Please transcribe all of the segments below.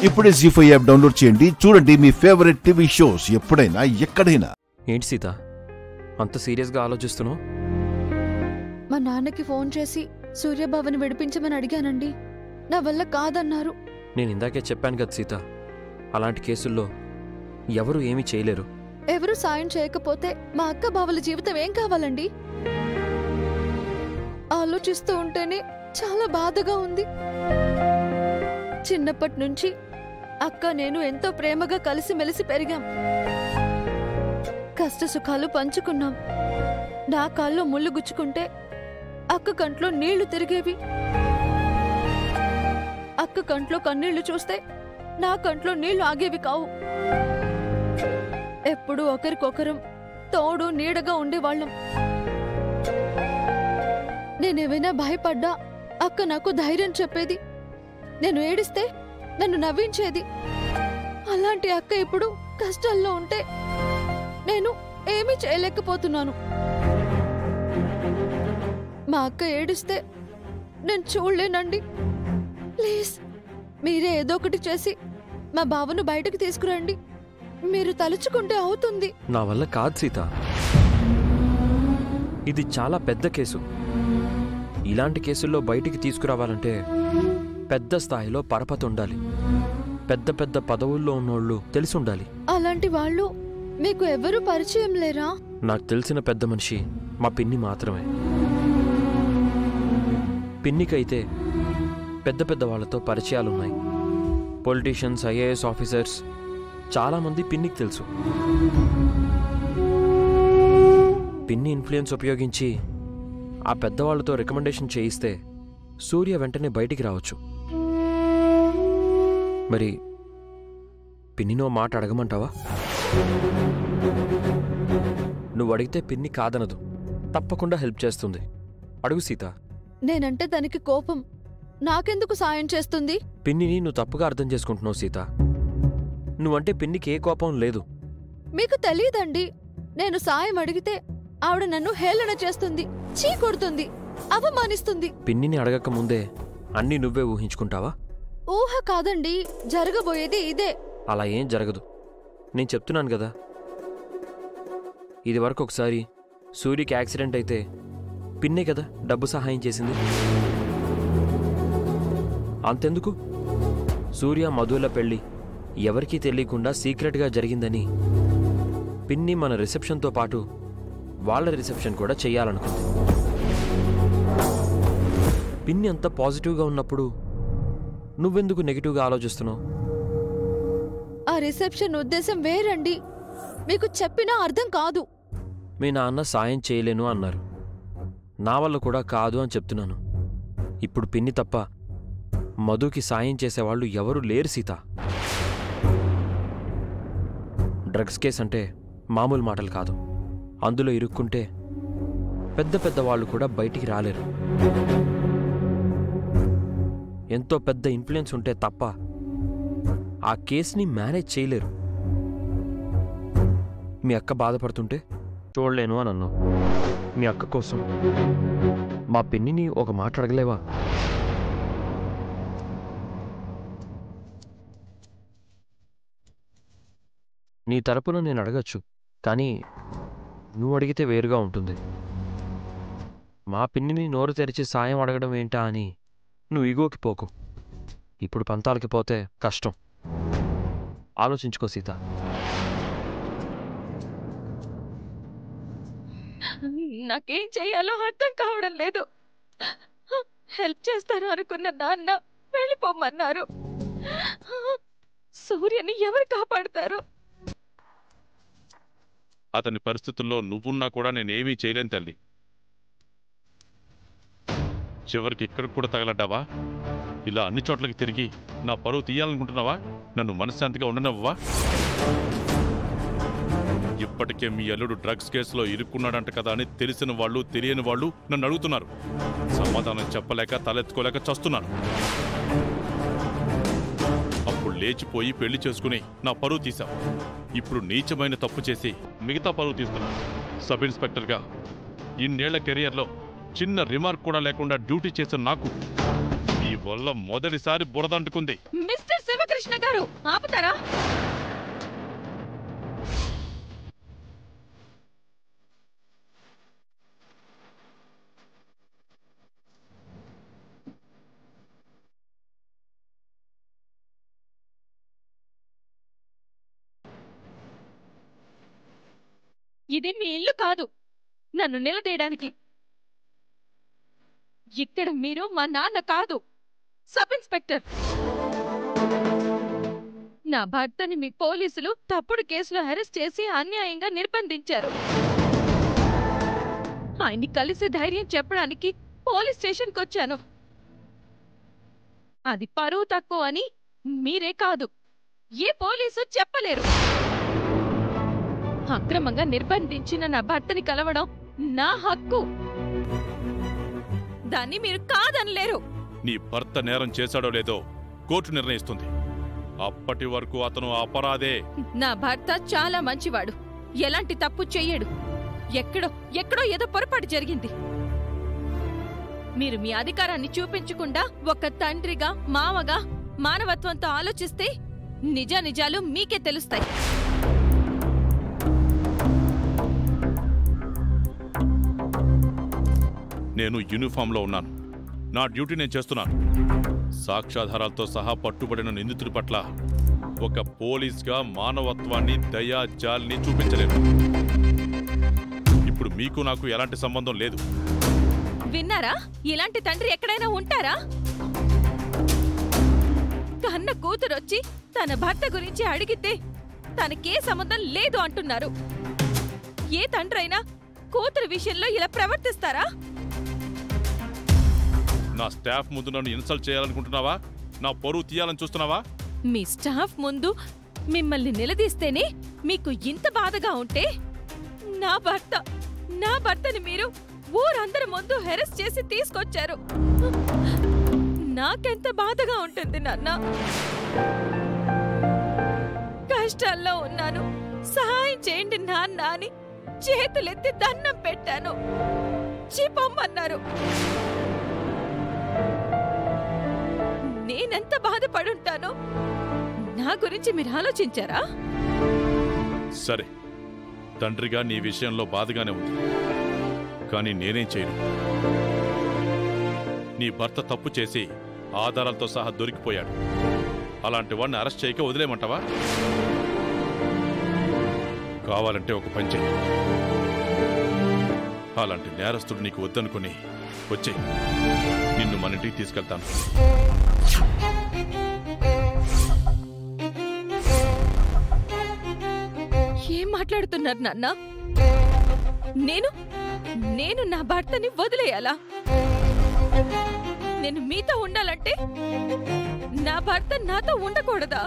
ఇప్పుడే జీ5 app download చేయండి. చూడండి మీ ఫేవరెట్ టీవీ షోస్ ఎప్పుడైనా ఎక్కడైనా. ఏంటి సీత అంత సీరియస్గా ఆలోచిస్తున్నావు? మా నాన్నకి ఫోన్ చేసి సూర్యబాబుని విడిపించమని అడిగానండి. నా వల్ల కాదన్నారు. నేను ఇందాకే చెప్పాను కదా సీత, అలాంటి కేసుల్లో ఎవరు ఏమీ చేయలేరు. ఎవరు సాయం చేయకపోతే మా అక్క బావల జీవితం ఏం కావాలండి? ఆలోచిస్తూ ఉంటేనే చాలా బాధగా ఉంది. చిన్నప్పటి నుంచి అక్క నేను ఎంతో ప్రేమగా కలిసిమెలిసి పెరిగాం. కష్ట సుఖాలు పంచుకున్నాం. నా కాల్లో ముళ్ళు గుచ్చుకుంటే అక్క కంట్లో నీళ్లు తిరిగేవి. అక్క కంట్లో కన్నీళ్లు చూస్తే నా కంట్లో నీళ్లు ఆగేవి కావు. ఎప్పుడూ ఒకరికొకరం తోడు నీడగా ఉండేవాళ్ళం. నేనేమైనా భయపడ్డా అక్క నాకు ధైర్యం చెప్పేది. నేను ఏడిస్తే నన్ను నవ్వించేది. అలాంటి అక్క ఇప్పుడు కష్టాల్లో ఉంటే నేను ఏమీ చేయలేకపోతున్నాను. మా అక్క ఏడిస్తే నేను చూడలేనండి. ప్లీజ్ మీరే ఏదో ఒకటి చేసి మా బావను బయటకు తీసుకురండి. మీరు తలుచుకుంటే అవుతుంది. నా వల్ల కాదు సీత, ఇది చాలా పెద్ద కేసు. ఇలాంటి కేసుల్లో బయటికి తీసుకురావాలంటే పెద్ద స్థాయిలో పరపతి ఉండాలి. పెద్ద పెద్ద పదవుల్లో ఉన్నోళ్ళు తెలిసి ఉండాలి. అలాంటి వాళ్ళు మీకు ఎవరు పరిచయం లేరా? నాకు తెలిసిన పెద్ద మనిషి మా పిన్ని మాత్రమే. పిన్నికైతే పెద్ద పెద్ద వాళ్ళతో పరిచయాలున్నాయి. పొలిటీషియన్స్, ఐఏఎస్ ఆఫీసర్స్ చాలామంది పిన్నికి తెలుసు. పిన్ని ఇన్ఫ్లుయెన్స్ ఉపయోగించి ఆ పెద్దవాళ్లతో రికమెండేషన్ చేయిస్తే సూర్య వెంటనే బయటికి రావచ్చు. మరి పిన్నినో మాట అడగమంటావా? నువ్వు అడిగితే పిన్ని కాదనదు, తప్పకుండా హెల్ప్ చేస్తుంది. అడుగు సీత. నేనంటే తనకి కోపం. నాకెందుకు సాయం చేస్తుంది? పిన్నిని నువ్వు తప్పుగా అర్థం చేసుకుంటున్నావు సీత. నువ్వంటే పిన్నికి ఏ కోపం లేదు. మీకు తెలియదండి. నేను సాయం అడిగితే ఆవిడ నన్ను హేళన చేస్తుంది, చీ కొడుతుంది, అవమానిస్తుంది. పిన్నిని అడగక ముందే అన్నీ నువ్వే ఊహించుకుంటావా? ఊహ కాదండి, జరగబోయేది ఇదే. అలా ఏం జరగదు, నేను చెప్తున్నాను కదా. ఇది వరకు ఒకసారి సూర్యకి యాక్సిడెంట్ అయితే పిన్నే కదా డబ్బు సహాయం చేసింది. అంతెందుకు, సూర్య మధుల పెళ్లి ఎవరికీ తెలియకుండా సీక్రెట్గా జరిగిందని పిన్ని మన రిసెప్షన్తో పాటు వాళ్ళ రిసెప్షన్ కూడా చెయ్యాలనుకుంది. పిన్ని అంత పాజిటివ్గా ఉన్నప్పుడు నువ్వెందుకు నెగిటివ్గా ఆలోచిస్తున్నావు? ఆ రిసెప్షన్ ఉద్దేశం వేరండి. మీకు చెప్పినా అర్థం కాదు. మీ నాన్న సాయం చేయలేను అన్నారు. నా వల్ల కూడా కాదు అని చెప్తున్నాను. ఇప్పుడు పిన్ని తప్ప మధుకి సాయం చేసేవాళ్ళు ఎవరూ లేరు సీత. డ్రగ్స్ కేసు అంటే మామూలు మాటలు కాదు. అందులో ఇరుక్కుంటే పెద్ద పెద్ద వాళ్ళు కూడా బయటికి రాలేరు. ఎంతో పెద్ద ఇన్ఫ్లుయెన్స్ ఉంటే తప్ప ఆ కేసుని మేనేజ్ చేయలేరు. మీ అక్క బాధపడుతుంటే చూడలేను అని అన్నావు. మీ అక్క కోసం మా పిన్నిని ఒక మాట అడగలేవా? నీ తరపున నేను అడగచ్చు, కానీ నువ్వు అడిగితే వేరుగా ఉంటుంది. మా పిన్నిని నోరు తెరిచి సాయం అడగడం ఏంటా అని నువ్వు ఈగోకి పోకు. ఇప్పుడు పంతాలకి పోతే కష్టం. ఆలోచించుకో సీత. నాకేం చెయ్యాలో అర్థం కావడం లేదు. హెల్ప్ చేస్తారు అనుకున్న నాన్న వెళ్ళిపోమన్నారు. సూర్యని ఎవరు కాపాడతారు? అతని పరిస్థితుల్లో నువ్వున్నా కూడా నేనేమీ చేయలేను తల్లి. చివరికి ఇక్కడికి కూడా తగలడ్డావా? ఇలా అన్ని చోట్లకి తిరిగి నా పరువు తీయాలనుకుంటున్నావా? నన్ను మనశ్శాంతిగా ఉండనవ్వా? ఇప్పటికే మీ అల్లుడు డ్రగ్స్ కేసులో ఇరుక్కున్నాడంట కదా అని తెలిసిన వాళ్ళు తెలియని వాళ్ళు నన్ను అడుగుతున్నారు. సమాధానం చెప్పలేక తలెత్తుకోలేక చస్తున్నాను. అప్పుడు లేచిపోయి పెళ్లి చేసుకుని నా పరువు తీశావు. ఇప్పుడు నీచమైన తప్పు చేసి మిగతా పరువు తీస్తున్నాను. సబ్ ఇన్స్పెక్టర్గా ఇన్నేళ్ల కెరియర్లో చిన్న రిమార్క్ కూడా లేకుండా డ్యూటీ చేసిన నాకు ఈ వల్ల మొదటిసారి బురదంటుకుంది. మిస్టర్ శివకృష్ణ గారు ఆపుతారా? ఇది మీ ఇల్లు కాదు నన్ను నిలదీయడానికి. ఇక్కడ మీరు మా నాన్న కాదు, సబ్ ఇన్స్పెక్టర్. నా భర్తని మీ పోలీసులు తప్పుడు కేసులో అరెస్ట్ చేసి అన్యాయంగా నిర్బంధించారు. ఆయన్ని కలిసి ధైర్యం చెప్పడానికి పోలీస్ స్టేషన్కి వచ్చాను. అది పరువు తక్కువ అని మీరే కాదు, ఏ పోలీసు చెప్పలేరు. అక్రమంగా నిర్బంధించిన నా భర్తని కలవడం నా హక్కు. దాన్ని మీరు కాదనలేరు. నీ భర్త నేరం చేశాడో లేదో కోర్టు నిర్ణయిస్తుంది. అప్పటి వరకు అతను అపరాధే. నా భర్త చాలా మంచివాడు, ఎలాంటి తప్పు చెయ్యడు. ఎక్కడో ఏదో పొరపాటు జరిగింది. మీరు మీ అధికారాన్ని చూపించకుండా ఒక తండ్రిగా, మామగా, మానవత్వంతో ఆలోచిస్తే నిజాలు మీకే తెలుస్తాయి. నేను యూనిఫామ్లో ఉన్నాను. నా డ్యూటీ నేను చేస్తున్నాను. సాక్ష్యాధారాలతో సహా పట్టుబడిన నిందితుడి పట్ల ఒక పోలీస్గా మానవత్వాన్ని, దయా, జాలిని చూపించలేను. ఇప్పుడు మీకు నాకు ఎలాంటి సంబంధం లేదు. విన్నారా? ఇలాంటి తండ్రి ఎక్కడైనా ఉంటారా? కన్న కూతురొచ్చి తన భర్త గురించి అడిగితే తనకే సంబంధం లేదు అంటున్నారు. ఏ తండ్రైనా కూతురు విషయంలో ఇలా ప్రవర్తిస్తారా? నా స్టాఫ్ ముందు నన్ను ఇన్సల్ట్ చేయాలనుకుంటున్నావా? నా పరువు తీయాలని చూస్తున్నావా? మీ స్టాఫ్ ముందు మిమ్మల్ని నిలదీస్తేనే మీకు ఇంత బాధగా ఉంటే నా భర్తని మీరు ఊరందరి ముందు హెరెస్ చేసి తీసుకొచ్చారు. నాకెంత బాధగా ఉంటుంది నాన్న. కష్టాల్లో ఉన్నాను, సహాయం చేయండి నాన్న అని చేతులెత్తి దండం పెట్టాను. చీపమ్మన్నారు. నేనెంత బాధపడుంటానో నా గురించి మీరు ఆలోచించారా? సరే, తండ్రిగా నీ విషయంలో బాధగానే ఉంది, కానీ నేనేం చేయను. నీ భర్త తప్పు చేసి ఆధారాలతో సహా దొరికిపోయాడు. అలాంటి వాడిని అరెస్ట్ చేయక వదిలేయమంటావా? కావాలంటే ఒక పని చెయ్యి. అలాంటి నేరస్తుడు నీకు వద్దనుకుని వచ్చే నిన్ను మన ఇంటికి తీసుకెళ్తాను. ఏం మాట్లాడుతున్నారు నాన్న? నేను నా భర్తని వదిలేయాలా? నేను మీతో ఉండాలంటే నా భర్త నాతో ఉండకూడదా?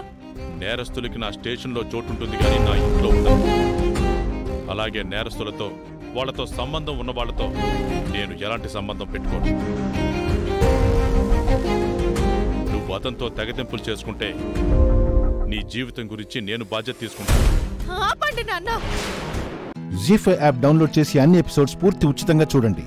నేరస్తులకి నా స్టేషన్లో చోటుంటుంది కానీ నా ఇంట్లో ఉండదు. అలాగే నేరస్తులతో, వాళ్లతో సంబంధం ఉన్న వాళ్లతో నేను ఎలాంటి సంబంధం పెట్టుకోను. నువ్వు అతనితో తెగతింపులు చేసుకుంటే నీ జీవితం గురించి నేను బాధ్యత తీసుకుంటాను. ఆపండి నాన్న. జీ5 యాప్ డౌన్లోడ్ చేసి అన్ని ఎపిసోడ్స్ పూర్తి ఉచితంగా చూడండి.